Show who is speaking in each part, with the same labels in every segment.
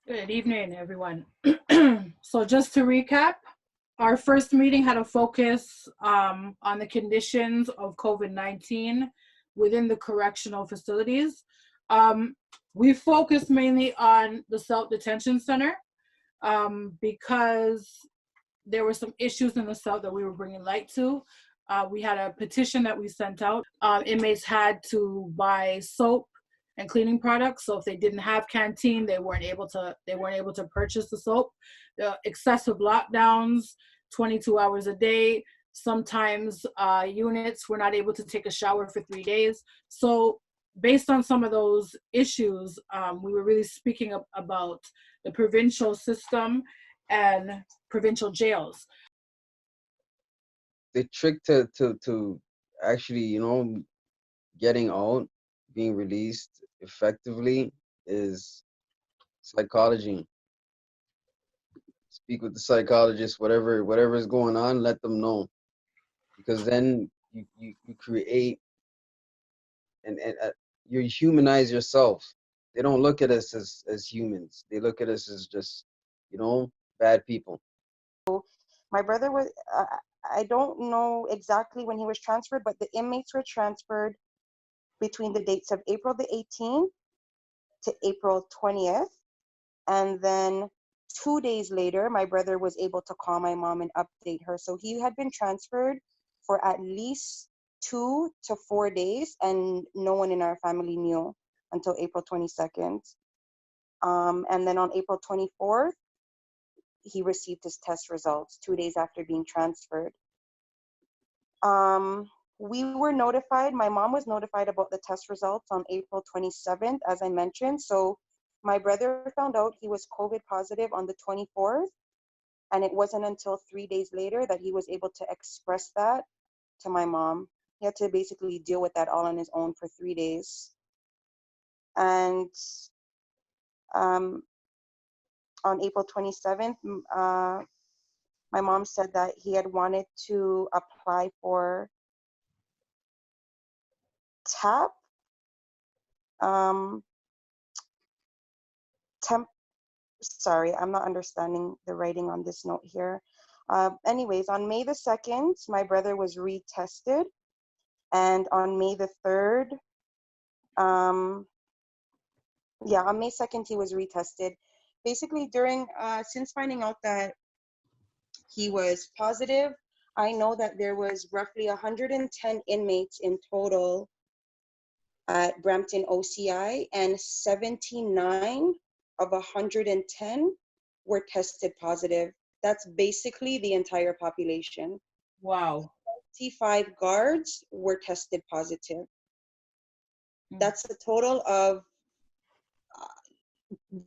Speaker 1: Good evening, everyone. So just to recap, our first meeting had a focus on the conditions of COVID-19 within the correctional facilities. Um, we focused mainly on the South Detention Center because there were some issues in the South that we were bringing light to. We had a petition that we sent out. Inmates had to buy soap and cleaning products. So if they didn't have canteen, they weren't able to purchase the soap. The excessive lockdowns, 22 hours a day. Sometimes units were not able to take a shower for 3 days. So based on some of those issues, we were really speaking about the provincial system and provincial jails.
Speaker 2: The trick to actually, getting out, being released effectively is psychology. Speak with the psychologist, whatever is going on, let them know. Because then you create and you humanize yourself. They don't look at us as humans. They look at us as just, bad people.
Speaker 3: My brother was, I don't know exactly when he was transferred, but the inmates were transferred between the dates of April the 18th to April 20th. And then 2 days later, my brother was able to call my mom and update her. So he had been transferred for at least 2 to 4 days, and no one in our family knew until April 22nd. And then on April 24th, he received his test results 2 days after being transferred. We were notified, my mom was notified about the test results on April 27th, as I mentioned. So my brother found out he was COVID positive on the 24th, and it wasn't until 3 days later that he was able to express that to my mom. He had to basically deal with that all on his own for 3 days. And on April 27th, my mom said that he had wanted to apply for TAP, sorry, I'm not understanding the writing on this note here. Anyways, on May the 2nd, my brother was retested. And on May the 3rd, on May 2nd, he was retested. Basically, since finding out that he was positive, I know that there was roughly 110 inmates in total at Brampton OCI, and 79 of 110 were tested positive. That's basically the entire population.
Speaker 1: Wow.
Speaker 3: 25 guards were tested positive. That's a total of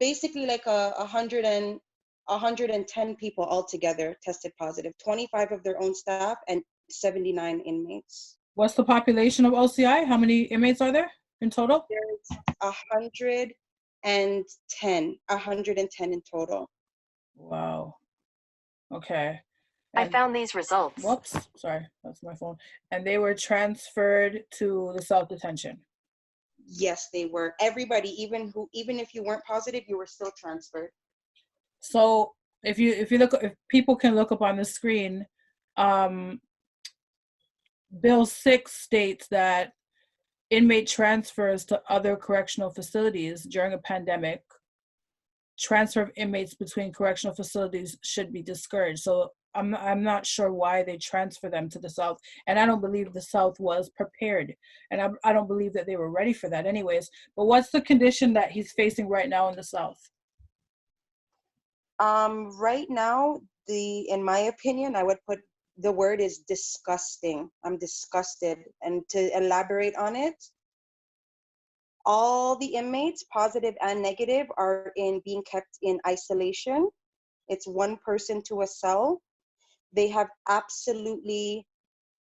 Speaker 3: basically like 110 people altogether tested positive, 25 of their own staff and 79 inmates.
Speaker 1: What's the population of OCI? How many inmates are there in total?
Speaker 3: There's 110 in total.
Speaker 1: Wow. Okay.
Speaker 4: I found these results.
Speaker 1: Whoops, sorry, that's my phone. And they were transferred to the South Detention.
Speaker 3: Yes, they were. Everybody, even if you weren't positive, you were still transferred.
Speaker 1: So if people can look up on the screen, Bill 6 states that inmate transfers to other correctional facilities during a pandemic, transfer of inmates between correctional facilities should be discouraged. So I'm not sure why they transfer them to the South, and I don't believe the South was prepared, and I don't believe that they were ready for that anyways. But what's the condition that he's facing right now in the South?
Speaker 3: Right now, in my opinion, I would put the word is disgusting. I'm disgusted. And to elaborate on it, all the inmates, positive and negative, are being kept in isolation. It's one person to a cell. They have absolutely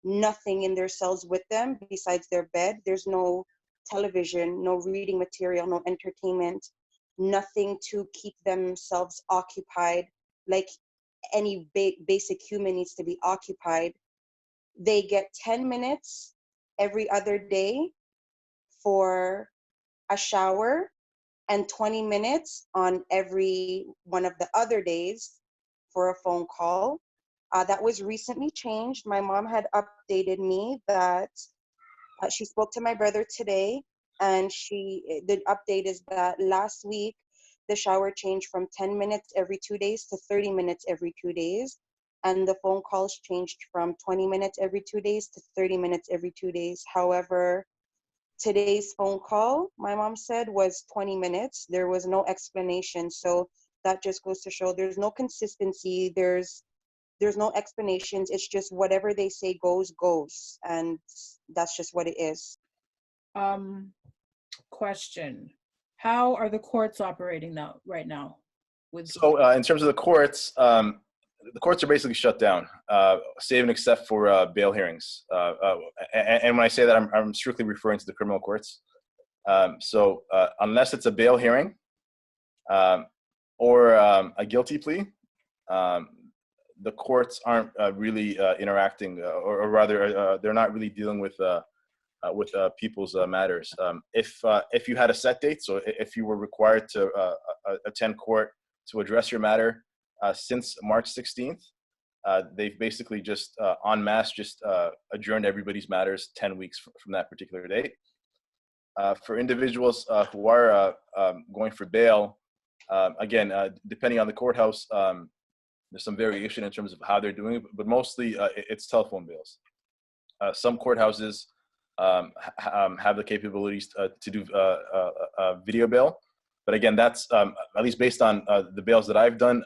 Speaker 3: nothing in their cells with them besides their bed. There's no television, no reading material, no entertainment, nothing to keep themselves occupied like any basic human needs to be occupied. They get 10 minutes every other day for a shower and 20 minutes on every one of the other days for a phone call. That was recently changed. My mom had updated me that she spoke to my brother today, and the update is that last week the shower changed from 10 minutes every 2 days to 30 minutes every 2 days, and the phone calls changed from 20 minutes every 2 days to 30 minutes every 2 days. However, today's phone call, my mom said, was 20 minutes. There was no explanation. So that just goes to show there's no consistency. There's no explanations. It's just whatever they say goes. And that's just what it is.
Speaker 1: Question. How are the courts operating now, right now?
Speaker 5: So in terms of the courts are basically shut down, save and except for bail hearings. And when I say that, I'm strictly referring to the criminal courts. So unless it's a bail hearing or a guilty plea, the courts aren't really interacting, or rather, they're not really dealing with people's matters. If you had a set date, so if you were required to attend court to address your matter since March 16th, they've basically just en masse just adjourned everybody's matters 10 weeks from that particular date. For individuals who are going for bail, again, depending on the courthouse, there's some variation in terms of how they're doing it, but mostly it's telephone bails. Some courthouses have the capabilities to do video bail, but again, that's at least based on the bails that I've done.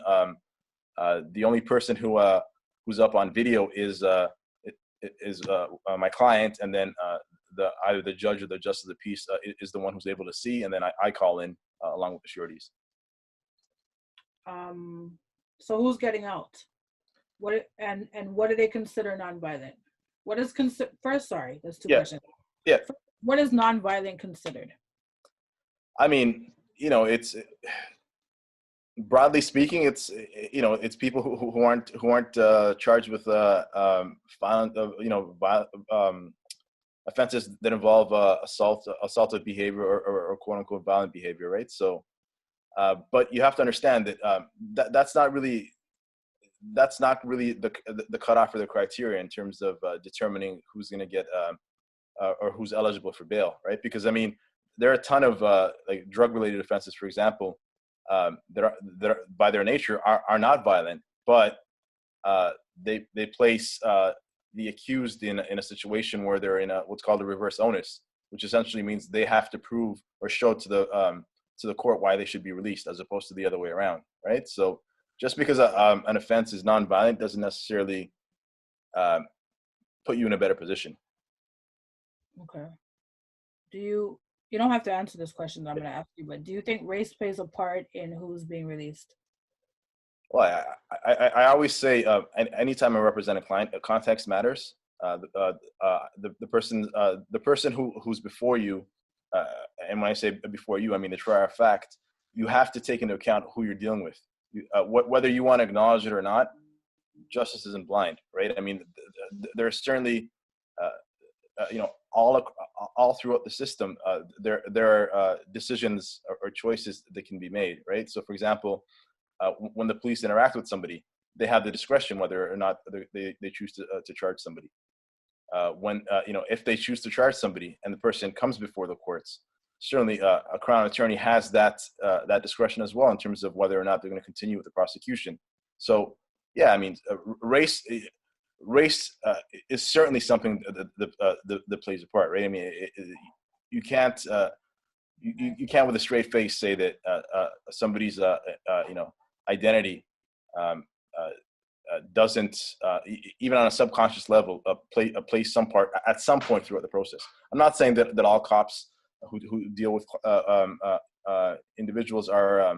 Speaker 5: The only person who's up on video is my client, and then either the judge or the justice of the peace is the one who's able to see, and then I call in along with the sureties.
Speaker 1: So who's getting out? What do they consider nonviolent? What is first? Sorry, there's two questions.
Speaker 5: Yeah.
Speaker 1: First, what is nonviolent considered?
Speaker 5: I mean, it's broadly speaking, it's people who aren't charged with violent, offenses that involve assaultive behavior or quote unquote violent behavior, right? So, but you have to understand that that's not really the cutoff or the criteria in terms of determining who's going to get or who's eligible for bail, right? Because I mean, there are a ton of like drug-related offenses, for example, that are by their nature are not violent, but they place the accused in a situation where they're in what's called a reverse onus, which essentially means they have to prove or show to the court why they should be released, as opposed to the other way around, right? So just because an offense is non-violent doesn't necessarily put you in a better position.
Speaker 1: Okay. You don't have to answer this question I'm going to ask you, but do you think race plays a part in who's being released?
Speaker 5: Well, I always say anytime I represent a client, context matters. The person who's before you, and when I say before you, I mean the trier of fact. You have to take into account who you're dealing with. Whether you want to acknowledge it or not, justice isn't blind, right? I mean, there's certainly, all throughout the system, there are decisions or choices that can be made, right? So, for example, when the police interact with somebody, they have the discretion whether or not they choose to charge somebody. If they choose to charge somebody and the person comes before the courts, certainly a Crown attorney has that discretion as well in terms of whether or not they're going to continue with the prosecution. So, yeah, I mean, race is certainly something that plays a part, right? I mean, you can't you can't with a straight face say that somebody's identity doesn't even on a subconscious level play some part at some point throughout the process. I'm not saying that all cops who deal with individuals are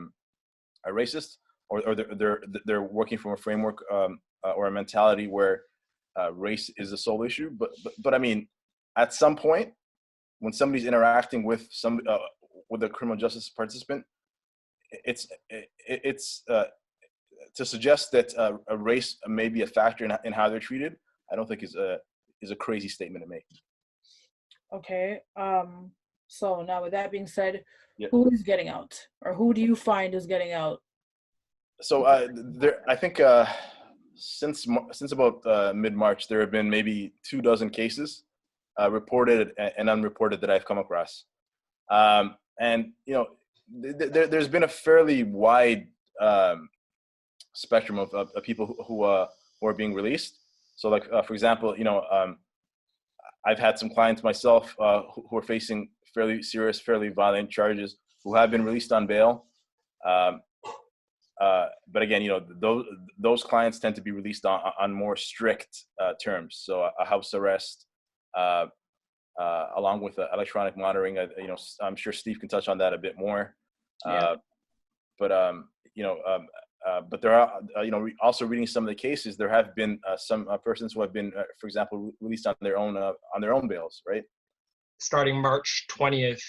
Speaker 5: racist, or they're working from a framework or a mentality where race is the sole issue. But I mean, at some point, when somebody's interacting with with a criminal justice participant, it's to suggest that a race may be a factor in how they're treated. I don't think is a crazy statement to make.
Speaker 1: Okay. So now with that being said,
Speaker 5: Yeah.
Speaker 1: who is getting out, or who do you find is getting out?
Speaker 5: So I think since about mid-March, there have been maybe 24 cases reported and unreported that I've come across. And you know, there's been a fairly wide spectrum of people who are being released. So, like for example, you know, I've had some clients myself who are facing fairly serious, fairly violent charges who have been released on bail. But again, you know, those clients tend to be released on more strict terms. So a house arrest, along with electronic monitoring. You know, I'm sure Steve can touch on that a bit more.
Speaker 1: Yeah.
Speaker 5: But you know, but there are, you know, also reading some of the cases, there have been some persons who have been, for example, released on their own bails, right?
Speaker 6: Starting March 20th,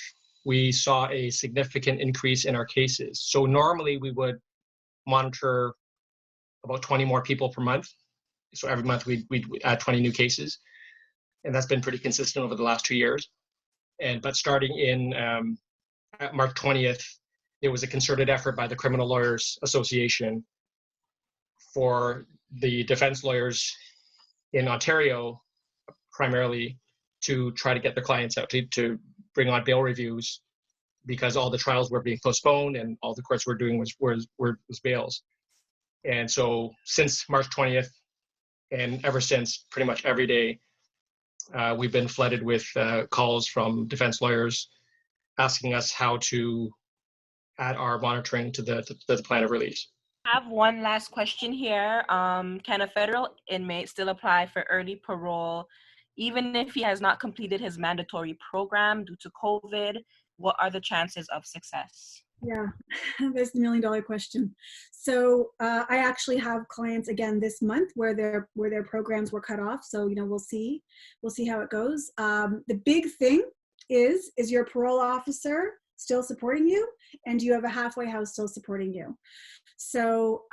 Speaker 6: we saw a significant increase in our cases. So normally we would monitor about 20 more people per month. So every month we'd add 20 new cases. And that's been pretty consistent over the last 2 years. But starting in at March 20th, there was a concerted effort by the Criminal Lawyers Association for the defense lawyers in Ontario, primarily, to try to get their clients out, to bring on bail reviews, because all the trials were being postponed and all the courts were doing was bails. And so since March 20th, and ever since, pretty much every day, we've been flooded with calls from defense lawyers asking us how to add our monitoring to the plan of release.
Speaker 7: I have one last question here. Can a federal inmate still apply for early parole even if he has not completed his mandatory program due to COVID? What are the chances of success?
Speaker 8: Yeah, that's the $1 million question. So I actually have clients again this month where their programs were cut off. So, you know, we'll see how it goes. The big thing is your parole officer still supporting you, and you have a halfway house still supporting you. So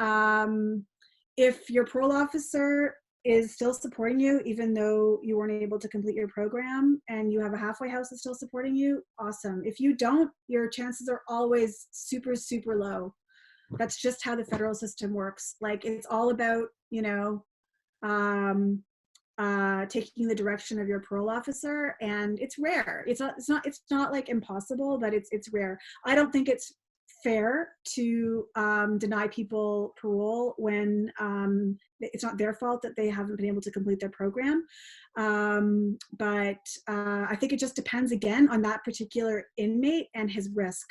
Speaker 8: if your parole officer is still supporting you, even though you weren't able to complete your program, and you have a halfway house that's still supporting you, awesome. If you don't, your chances are always super, super low. That's just how the federal system works. Like, it's all about, you know, taking the direction of your parole officer, and it's rare. It's not like impossible, but it's rare. I don't think it's fair to deny people parole when it's not their fault that they haven't been able to complete their program. But I think it just depends again on that particular inmate and his risk.